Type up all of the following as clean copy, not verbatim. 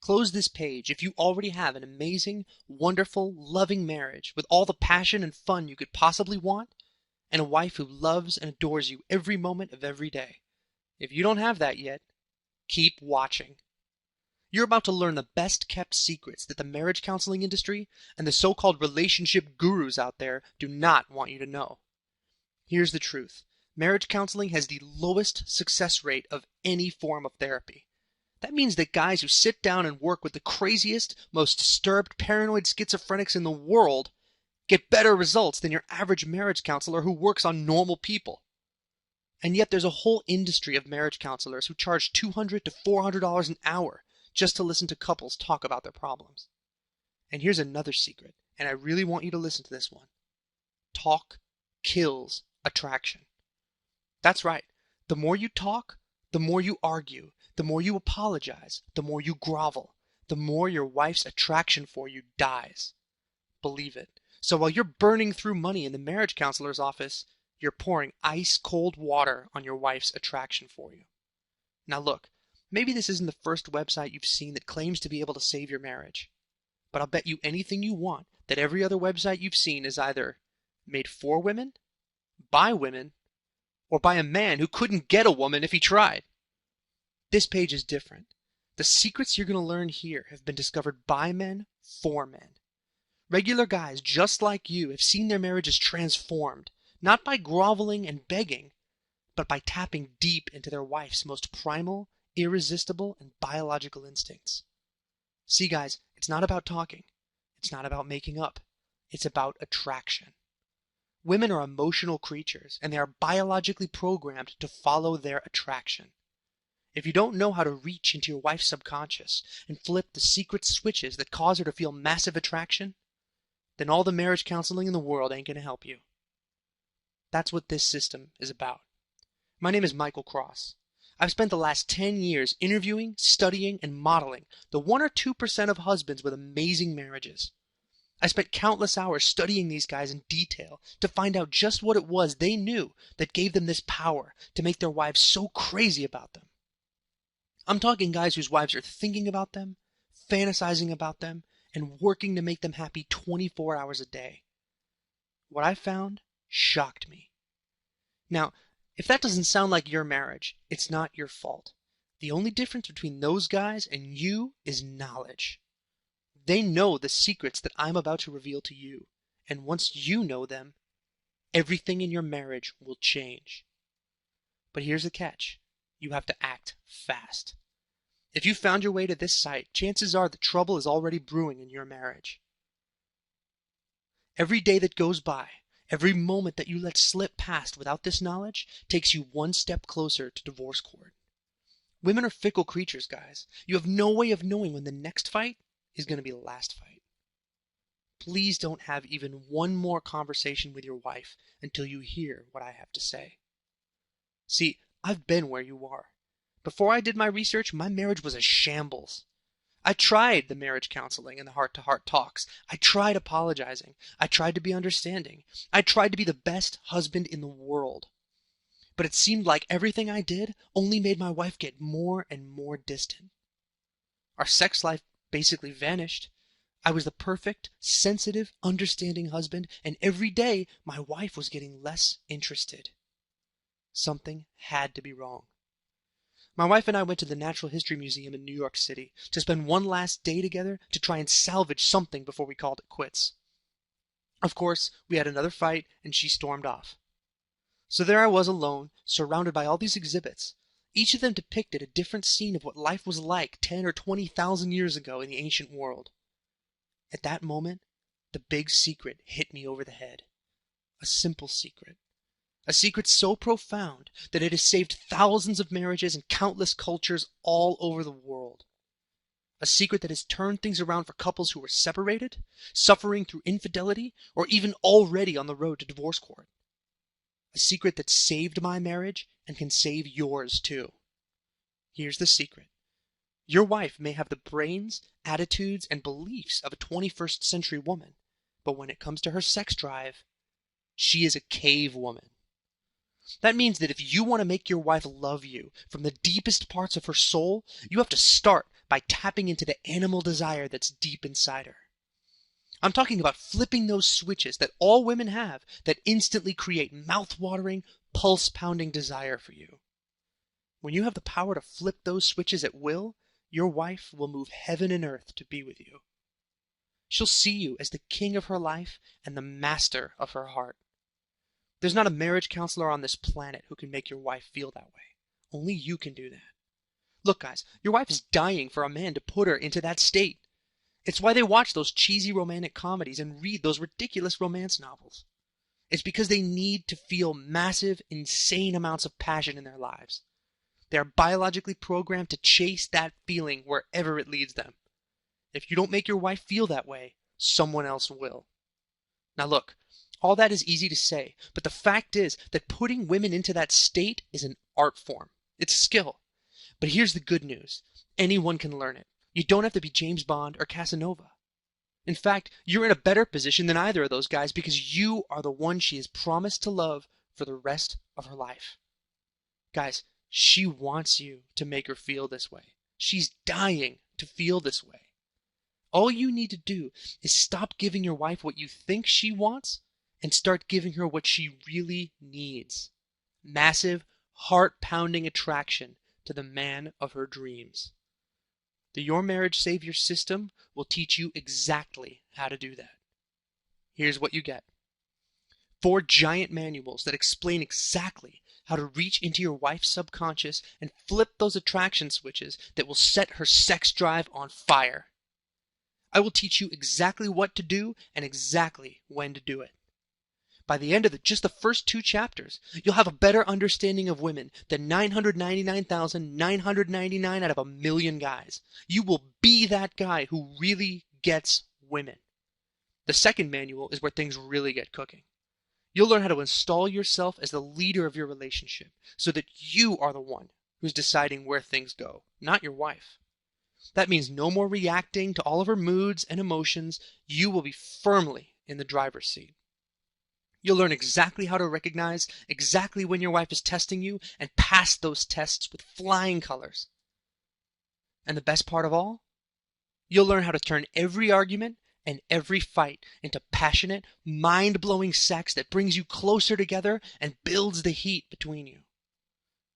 Close this page if you already have an amazing, wonderful, loving marriage with all the passion and fun you could possibly want, and a wife who loves and adores you every moment of every day. If you don't have that yet, keep watching. You're about to learn the best kept secrets that the marriage counseling industry and the so-called relationship gurus out there do not want you to know. Here's the truth. Marriage counseling has the lowest success rate of any form of therapy. That means that guys who sit down and work with the craziest, most disturbed, paranoid schizophrenics in the world get better results than your average marriage counselor who works on normal people. And yet there's a whole industry of marriage counselors who charge $200 to $400 an hour just to listen to couples talk about their problems. And here's another secret, and I really want you to listen to this one. Talk kills attraction. That's right. The more you talk, the more you argue, the more you apologize, the more you grovel, the more your wife's attraction for you dies. Believe it. So while you're burning through money in the marriage counselor's office, you're pouring ice cold water on your wife's attraction for you. Now look, maybe this isn't the first website you've seen that claims to be able to save your marriage. But I'll bet you anything you want that every other website you've seen is either made for women, by women, or by a man who couldn't get a woman if he tried. This page is different. The secrets you're going to learn here have been discovered by men for men. Regular guys just like you have seen their marriages transformed, not by groveling and begging, but by tapping deep into their wife's most primal, irresistible, and biological instincts. See, guys, it's not about talking. It's not about making up. It's about attraction. Women are emotional creatures, and they are biologically programmed to follow their attraction. If you don't know how to reach into your wife's subconscious and flip the secret switches that cause her to feel massive attraction, then all the marriage counseling in the world ain't going to help you. That's what this system is about. My name is Michael Cross. I've spent the last 10 years interviewing, studying, and modeling the 1 or 2% of husbands with amazing marriages. I spent countless hours studying these guys in detail to find out just what it was they knew that gave them this power to make their wives so crazy about them. I'm talking guys whose wives are thinking about them, fantasizing about them, and working to make them happy 24 hours a day. What I found shocked me. Now, if that doesn't sound like your marriage, it's not your fault. The only difference between those guys and you is knowledge. They know the secrets that I'm about to reveal to you, and once you know them, everything in your marriage will change. But here's the catch. You have to act fast. If you found your way to this site, chances are the trouble is already brewing in your marriage. Every day that goes by, every moment that you let slip past without this knowledge takes you one step closer to divorce court. Women are fickle creatures, guys. You have no way of knowing when the next fight is going to be the last fight. Please don't have even one more conversation with your wife until you hear what I have to say. See, I've been where you are. Before I did my research, my marriage was a shambles. I tried the marriage counseling and the heart-to-heart talks. I tried apologizing. I tried to be understanding. I tried to be the best husband in the world. But it seemed like everything I did only made my wife get more and more distant. Our sex life basically vanished. I was the perfect, sensitive, understanding husband, and every day my wife was getting less interested. Something had to be wrong. My wife and I went to the Natural History Museum in New York City to spend one last day together to try and salvage something before we called it quits. Of course, we had another fight and she stormed off. So there I was alone, surrounded by all these exhibits. Each of them depicted a different scene of what life was like 10 or 20,000 years ago in the ancient world. At that moment, the big secret hit me over the head. A simple secret. A secret so profound that it has saved thousands of marriages and countless cultures all over the world. A secret that has turned things around for couples who were separated, suffering through infidelity, or even already on the road to divorce court. A secret that saved my marriage and can save yours too. Here's the secret. Your wife may have the brains, attitudes, and beliefs of a 21st century woman, but when it comes to her sex drive, she is a cave woman. That means that if you want to make your wife love you from the deepest parts of her soul, you have to start by tapping into the animal desire that's deep inside her. I'm talking about flipping those switches that all women have that instantly create mouth-watering, pulse-pounding desire for you. When you have the power to flip those switches at will, your wife will move heaven and earth to be with you. She'll see you as the king of her life and the master of her heart. There's not a marriage counselor on this planet who can make your wife feel that way. Only you can do that. Look, guys, your wife is dying for a man to put her into that state. It's why they watch those cheesy romantic comedies and read those ridiculous romance novels. It's because they need to feel massive, insane amounts of passion in their lives. They are biologically programmed to chase that feeling wherever it leads them. If you don't make your wife feel that way, someone else will. Now look, all that is easy to say, but the fact is that putting women into that state is an art form. It's a skill. But here's the good news. Anyone can learn it. You don't have to be James Bond or Casanova. In fact, you're in a better position than either of those guys because you are the one she has promised to love for the rest of her life. Guys, she wants you to make her feel this way. She's dying to feel this way. All you need to do is stop giving your wife what you think she wants and start giving her what she really needs. Massive, heart-pounding attraction to the man of her dreams. The Your Marriage Savior system will teach you exactly how to do that. Here's what you get. 4 giant manuals that explain exactly how to reach into your wife's subconscious and flip those attraction switches that will set her sex drive on fire. I will teach you exactly what to do and exactly when to do it. By the end of just the first 2 chapters, you'll have a better understanding of women than 999,999 out of a million guys. You will be that guy who really gets women. The second manual is where things really get cooking. You'll learn how to install yourself as the leader of your relationship so that you are the one who's deciding where things go, not your wife. That means no more reacting to all of her moods and emotions. You will be firmly in the driver's seat. You'll learn exactly how to recognize exactly when your wife is testing you and pass those tests with flying colors. And the best part of all, you'll learn how to turn every argument and every fight into passionate, mind-blowing sex that brings you closer together and builds the heat between you.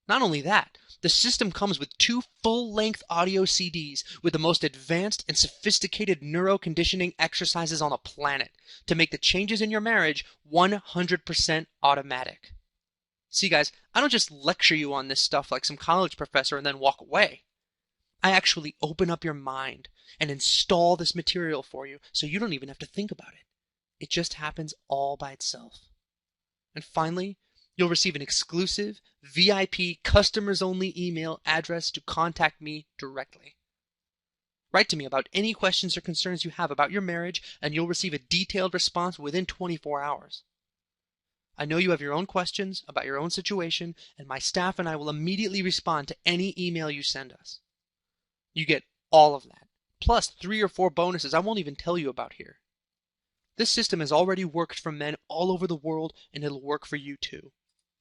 Not only that, the system comes with 2 full-length audio CDs with the most advanced and sophisticated neuroconditioning exercises on the planet to make the changes in your marriage 100% automatic. See, guys, I don't just lecture you on this stuff like some college professor and then walk away. I actually open up your mind and install this material for you so you don't even have to think about it. It just happens all by itself. And finally, you'll receive an exclusive, VIP, customers-only email address to contact me directly. Write to me about any questions or concerns you have about your marriage, and you'll receive a detailed response within 24 hours. I know you have your own questions about your own situation, and my staff and I will immediately respond to any email you send us. You get all of that, plus 3 or 4 bonuses I won't even tell you about here. This system has already worked for men all over the world, and it'll work for you too.